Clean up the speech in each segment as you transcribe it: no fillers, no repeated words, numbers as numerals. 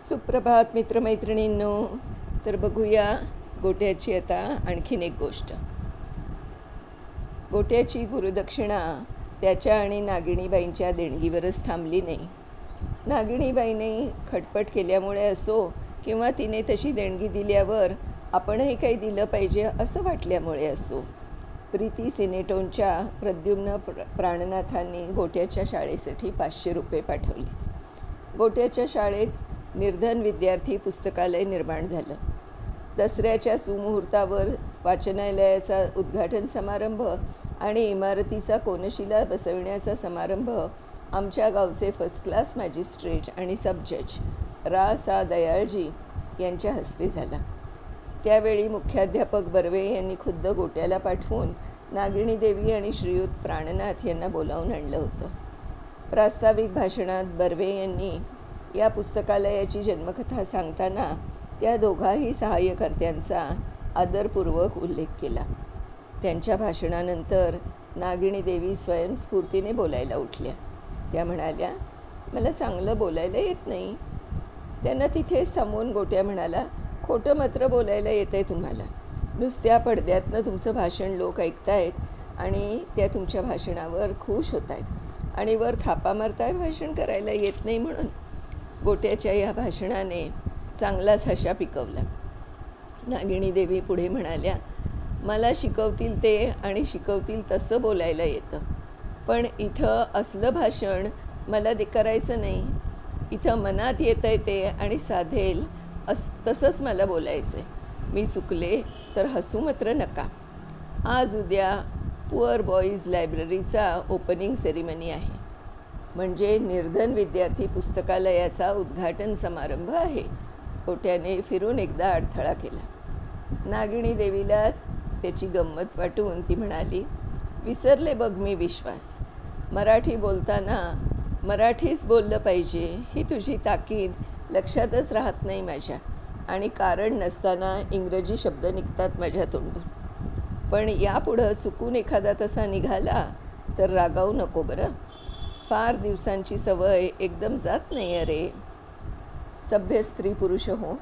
सुप्रभात मित्रमैत्रिणींनो. तर बघूया गोट्याची आता आणखीन एक गोष्ट. गोट्याची गुरुदक्षिणा त्याच्या आणि नागिणीबाईंच्या देणगीवरच थांबली नाही. नागिणीबाईने खटपट केल्यामुळे असो किंवा तिने तशी देणगी दिल्यावर आपणही काही दिलं पाहिजे असं वाटल्यामुळे असो, प्रीती सिनेटोनच्या प्रद्युम्न प्राणनाथांनी गोट्याच्या शाळेसाठी 500 रुपये पाठवले. गोट्याच्या शाळेत निर्धन विद्यार्थी पुस्तकालय निर्माण झालं. दसऱ्याच्या सुमुहूर्तावर वाचनालयाचा उद्घाटन समारंभ आणि इमारतीचा कोनशिला बसविण्याचा समारंभ आमच्या गावचे फर्स्ट क्लास मॅजिस्ट्रेट आणि सब जज रा सा दयाळजी यांच्या हस्ते झाला. त्यावेळी मुख्याध्यापक बर्वे यांनी खुद्द गोट्याला पाठवून नागिणी देवी आणि श्रीयुत प्राणनाथ यांना बोलावून आणलं होतं. प्रास्ताविक भाषणात बर्वे यांनी या पुस्तकालयाची जन्मकथा सांगताना त्या दोघाही सहाय्यकर्त्यांचा आदरपूर्वक उल्लेख केला. त्यांच्या भाषणानंतर नागिणी देवी स्वयंस्फूर्तीने बोलायला उठल्या. त्या म्हणाल्या, मला चांगलं बोलायला येत नाही. त्यांना तिथेच थांबवून गोट्या म्हणाला, खोटं मात्र बोलायला येत आहे तुम्हाला. नुसत्या पडद्यातनं तुमचं भाषण लोक ऐकतायत आणि त्या तुमच्या भाषणावर खुश होत आहेत आणि वर थापा मारताय भाषण करायला येत नाही म्हणून. गोट्याच्या या भाषणाने चांगलाच हशा पिकवला. नागिणी देवी पुढे म्हणाल्या, मला शिकवतील ते आणि शिकवतील तसं बोलायला येतं, पण इथं असलं भाषण मला करायचं नाही. इथं मनात येतं आहे ते आणि साधेल तसंच मला बोलायचं आहे. मी चुकले तर हसू मात्र नका. आज उद्या पुअर बॉईज लायब्ररीचा ओपनिंग सेरेमनी आहे, म्हणजे निर्धन विद्यार्थी पुस्तकालयाचा उद्घाटन समारंभ आहे. गोट्याने फिरून एकदा अडथळा केला. नागिणी देवीला त्याची गंमत वाटून ती म्हणाली, विसरले बघ मी विश्वास. मराठी बोलताना मराठीच बोललं पाहिजे ही तुझी ताकीद लक्षातच राहत नाही माझ्या, आणि कारण नसताना इंग्रजी शब्द निघतात माझ्या तोंडून. पण यापुढं चुकून एखादा तसा निघाला तर रागावू नको बरं. फार दिवसांची सवय एकदम जात नाही अरे. सभ्य स्त्री पुरुष हो.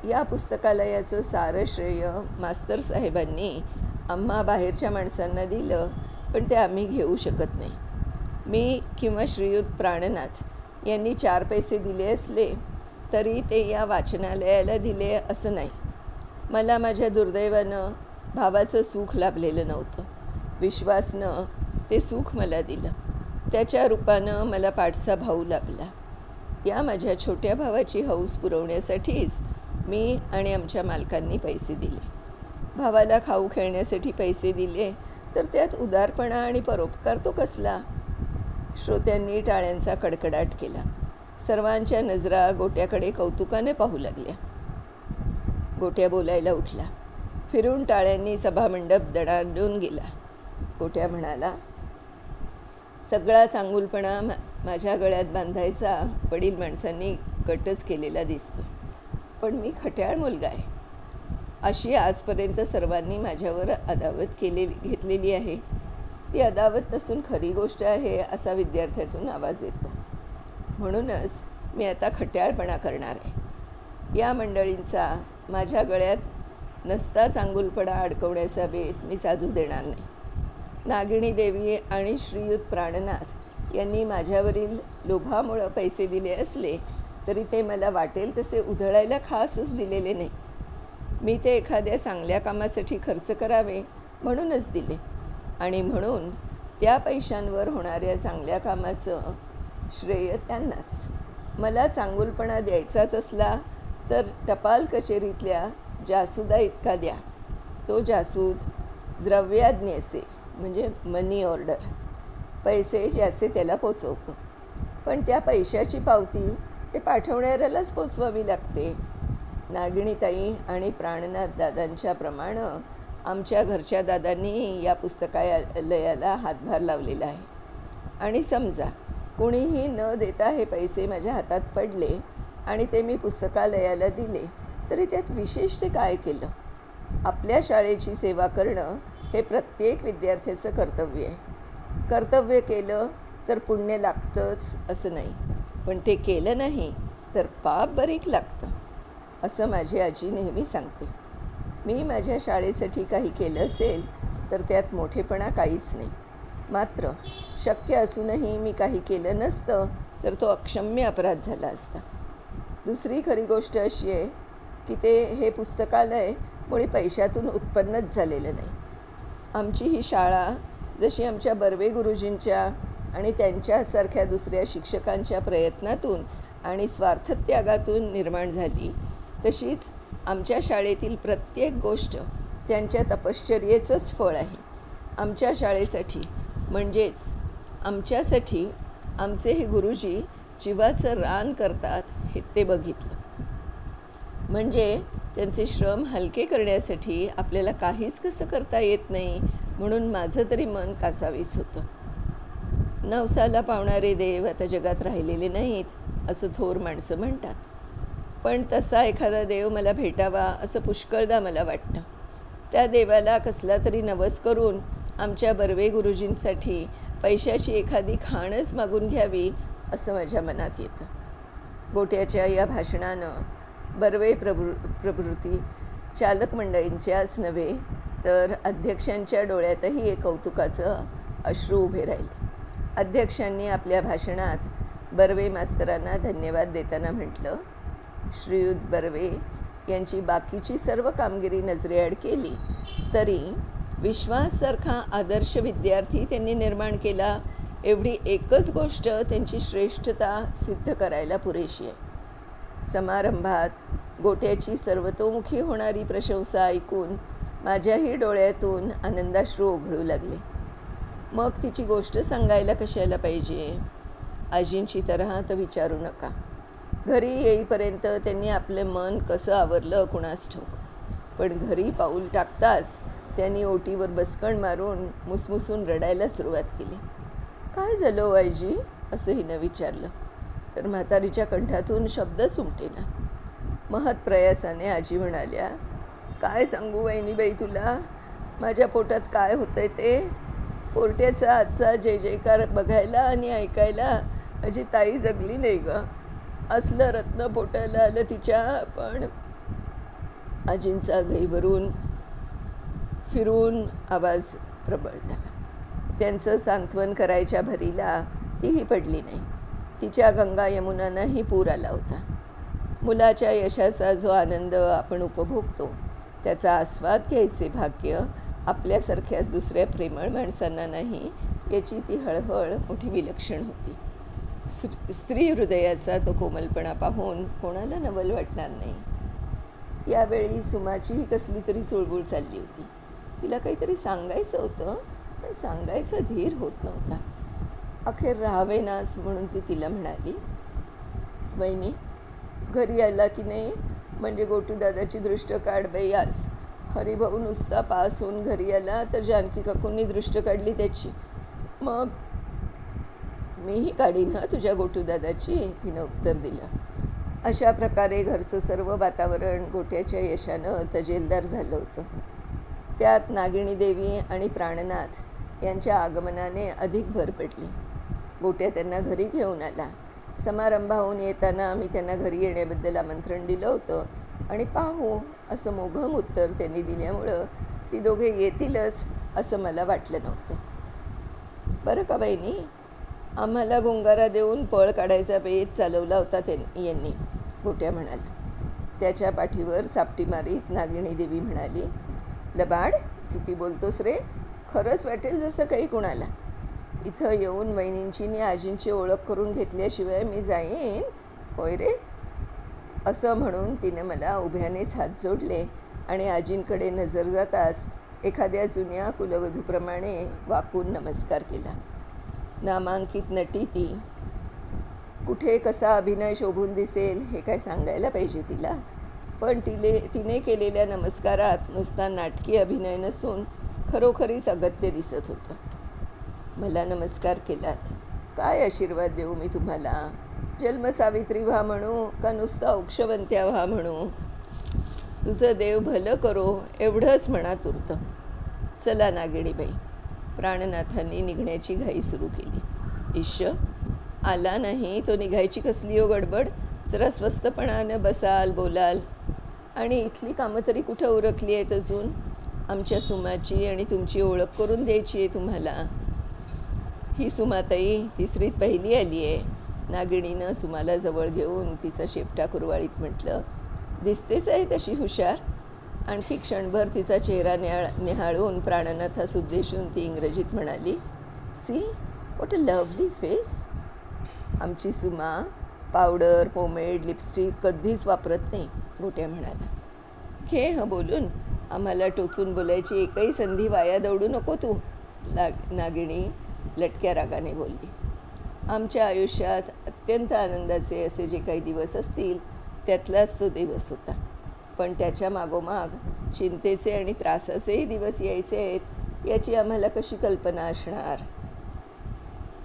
या पुस्तकालयाचं सारं श्रेय मास्तर साहेबांनी आम्हा बाहेरच्या माणसांना दिलं, पण ते आम्ही घेऊ शकत नाही. मी किंवा श्रीयुत प्राणनाथ यांनी 4 पैसे दिले असले तरी ते या वाचनालयाला दिले असं नाही. मला माझ्या दुर्दैवानं भावाचं सुख लाभलेलं नव्हतं. विश्वासनं ते सुख मला दिलं. त्याच्या रूपानं मला पाठचा भाऊ लाभला. या माझ्या छोट्या भावाची हौस पुरवण्यासाठीच मी आणि आमच्या मालकांनी पैसे दिले. भावाला खाऊ खेळण्यासाठी पैसे दिले तर त्यात उदारपणा आणि परोपकार तो कसला. श्रोत्यांनी टाळ्यांचा कडकडाट केला. सर्वांच्या नजरा गोट्याकडे कौतुकाने पाहू लागल्या. गोट्या बोलायला उठला. फिरून टाळ्यांनी सभामंडप दणाणून गेला. गोट्या म्हणाला, सगळा चांगुलपणा माझ्या गळ्यात बांधायचा वडील माणसांनी कटच केलेला दिसतो, पण मी खट्याळ मुलगा आहे. अशी आजपर्यंत सर्वांनी माझ्यावर अदावत घेतलेली आहे. ती अदावत नसून खरी गोष्ट आहे असा विद्यार्थ्यातून आवाज येतो. म्हणूनच मी आता खट्याळपणा करणार आहे. या मंडळींचा माझ्या गळ्यात नसता चांगुलपणा अडकवण्याचा बेत मी साधू देणार नाही. नागिणी देवी आणि श्रीयुत प्राणनाथ यांनी माझ्यावरील लोभामुळं पैसे दिले असले तरी ते मला वाटेल तसे उधळायला खासच दिलेले नाही. मी ते एखाद्या चांगल्या कामासाठी खर्च करावे म्हणूनच दिले, आणि म्हणून त्या पैशांवर होणाऱ्या चांगल्या कामाचं श्रेय त्यांनाच. मला चांगुलपणा द्यायचाच असला तर टपाल कचेरीतल्या जासूदा इतका द्या. तो जासूद द्रव्याज्ञेचे म्हणजे मनी ऑर्डर पैसे ज्याचे त्याला पोचवतो, पण त्या पैशाची पावती ते पाठवणाऱ्यालाच पोचवावी लागते. नागिणीताई आणि प्राणनाथ दादांच्या प्रमाणं आमच्या घरच्या दादांनी या पुस्तकालयाला हातभार लावलेला आहे. आणि समजा कोणीही न देता हे पैसे माझ्या हातात पडले आणि ते मी पुस्तकालयाला दिले तरी त्यात विशेष ते काय केलं. आपल्या शाळेची सेवा करणं हे प्रत्येक विद्यार्थ्याचं कर्तव्य आहे. कर्तव्य केलं तर पुण्य लागतंच असं नाही, पण ते केलं नाही तर पाप बारीक लागतं, असं माझी आजी नेहमी सांगते. मी माझ्या शाळेसाठी काही केलं असेल तर त्यात मोठेपणा काहीच नाही. मात्र शक्य असूनही मी काही केलं नसतं तर तो अक्षम्य अपराध झाला असता. दुसरी खरी गोष्ट अशी आहे की हे पुस्तकालय मुळी पैशातून उत्पन्नच झालेलं नाही. आमची ही शाळा जशी आमच्या बर्वे गुरुजींच्या आणि त्यांच्यासारख्या दुसऱ्या शिक्षकांच्या प्रयत्नातून आणि स्वार्थत्यागातून निर्माण झाली, तशीच आमच्या शाळेतील प्रत्येक गोष्ट त्यांच्या तपश्चर्येचंच फळ आहे. आमच्या शाळेसाठी म्हणजेच आमच्यासाठी आमचे हे गुरुजी जीवाचं रान करतात हे ते बघितलं. म्हणजे त्यांचे श्रम हलके करण्यासाठी आपल्याला काहीच कसं करता येत नाही म्हणून माझं तरी मन कासावीस होतं. नवसाला पावणारे देव आता जगात राहिलेले नाहीत असं थोर माणसं म्हणतात. पण तसा एखादा देव मला भेटावा असं पुष्कळदा मला वाटतं. त्या देवाला कसला तरी नवस करून आमच्या बर्वे गुरुजींसाठी पैशाची एखादी खाणच मागून घ्यावी असं माझ्या मनात येतं. गोट्याच्या या भाषणानं बर्वे प्रभृती चालक मंडळींच्याच नव्हे तर अध्यक्षांच्या डोळ्यातही एक कौतुकाचं अश्रू उभे राहिले. अध्यक्षांनी आपल्या भाषणात बर्वे मास्तरांना धन्यवाद देताना म्हटलं, श्रीयुत बर्वे यांची बाकीची सर्व कामगिरी नजरेआड केली तरी विश्वासासारखा आदर्श विद्यार्थी त्यांनी निर्माण केला, एवढी एकच गोष्ट त्यांची श्रेष्ठता सिद्ध करायला पुरेशी आहे. समारंभात गोट्याची सर्वतोमुखी होणारी प्रशंसा ऐकून माझ्याही डोळ्यातून आनंदाश्रू ओघळू लागले. मग तिची गोष्ट सांगायला कशाला पाहिजे? आजींची तऱ्हा तर विचारू नका. घरी येईपर्यंत त्यांनी आपले मन कसं आवरलं कुणास ठाऊक. पण घरी पाऊल टाकताच त्यांनी ओटीवर बसकण मारून मुसमुसून रडायला सुरुवात केली. काय झालं हो आजी? असं हिनं विचारलं तर म्हातारीच्या कंठातून शब्दच उमटेना. महत्प्रयासाने आजी म्हणाल्या, काय सांगू वहिनीबाई तुला, माझ्या पोटात काय होतंय ते. पोरट्याचा आजचा जय जयकार बघायला आणि ऐकायला माझी ताई जगली नाही गं. असलं रत्न पोटायला आलं तिच्या. पण आजींचा गहीवरून फिरून आवाज प्रबळ झाला. त्यांचं सांत्वन करायच्या भरीला तीही पडली नाही. तिच्या गंगा यमुनांनाही पूर आला होता. मुलाच्या यशाचा जो आनंद आपण उपभोगतो त्याचा आस्वाद घ्यायचे भाग्य आपल्यासारख्याच दुसऱ्या प्रेमळ माणसांना नाही, याची ती हळहळ मोठी विलक्षण होती. स्त्री हृदयाचा तो कोमलपणा पाहून कोणाला नवल वाटणार नाही. यावेळी सुमाचीही कसली तरी चुळबुळ चालली होती. तिला काहीतरी सांगायचं होतं पण सांगायचा धीर होत नव्हता. अखेर राहावेनास म्हणून ती तिला म्हणाली, वहिनी घरी आला की नाही म्हणजे गोटूदादाची दृष्ट काढ बाई. आज हरिभाऊ नुसता पास होऊन घरी आला तर जानकी काकूंनी दृष्ट काढली त्याची. मग मीही काढीन ना तुझ्या गोटूदादाची, तिनं उत्तर दिलं. अशा प्रकारे घरचं सर्व वातावरण गोट्याच्या यशानं तजेलदार झालं होतं. त्यात नागिणी देवी आणि प्राणनाथ यांच्या आगमनाने अधिक भर पडली. गोट्या त्यांना घरी घेऊन आला. समारंभाहून येताना मी त्यांना घरी येण्याबद्दल आमंत्रण दिलं होतं आणि पाहू असं मोघम उत्तर त्यांनी दिल्यामुळं ती दोघे येतीलच असं मला वाटलं नव्हतं. बरं का बहिणी, आम्हाला गुंगारा देऊन पळ काढायचा बेत चालवला होता यांनी, गोट्या म्हणाला. त्याच्या पाठीवर चापटी मारीत नागिणी देवी म्हणाली, लबाड किती बोलतोस रे, खरंच वाटेल जसं काही कुणाला. इथं येऊन वहिनींची आणि आजींची ओळख करून घेतल्याशिवाय मी जाईन होय रे. असं म्हणून तिने मला उभ्यानेच हात जोडले आणि आजींकडे नजर जाताच एखाद्या जुन्या कुलवधूप्रमाणे वाकून नमस्कार केला. नामांकित नटी ती, कुठे कसा अभिनय शोभून दिसेल हे काय सांगायला पाहिजे तिला. पण तिने केलेल्या नमस्कारात नुसता नाटकी अभिनय नसून खरोखरीच अगत्य दिसत होतं. मला नमस्कार केलात, काय आशीर्वाद देऊ मी तुम्हाला. जन्मसावित्री व्हा म्हणू का नुसता औक्षवंत्या व्हा म्हणू. तुझं देव भलं करो एवढंच मनात उरतं. चला नागिणीबाई. प्राणनाथांनी निघण्याची घाई सुरू केली. इश्य आला नाही तो निघायची कसली हो गडबड. जरा स्वस्तपणानं बसाल, बोलाल. आणि इथली कामं तरी कुठं उरकली आहेत अजून? आमच्या सुमाची आणि तुमची ओळख करून द्यायची आहे तुम्हाला. ही सुमाताई तिसरीत पहिली आली आहे. नागिणीनं सुमाला जवळ घेऊन तिचा शेपटा कुरवाळीत म्हटलं, दिसतेच आहे तशी हुशार. आणखी क्षणभर तिचा चेहरा निहाळून प्राणनाथास उद्देशून ती इंग्रजीत म्हणाली, see what a lovely face. आमची सुमा पावडर, पोमेड, लिपस्टिक कधीच वापरत नाही, गोट्या म्हणाला. घे हं बोलून, आम्हाला टोचून बोलायची एकही संधी वाया दौडू नको तू, नागिणी लटक्या रागाने बोलली. आमच्या आयुष्यात अत्यंत आनंदाचे असे जे काही दिवस असतील त्यातलाच तो दिवस होता. पण त्याच्या मागोमाग चिंतेचे आणि त्रासाचेही दिवस यायचे आहेत याची आम्हाला कशी कल्पना असणार.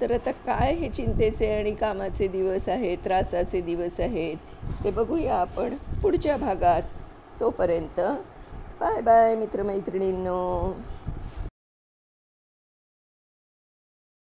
तर आता काय हे चिंतेचे आणि कामाचे दिवस आहेत, त्रासाचे दिवस आहेत ते बघूया आपण पुढच्या भागात. तोपर्यंत बाय बाय मित्रमैत्रिणींनो.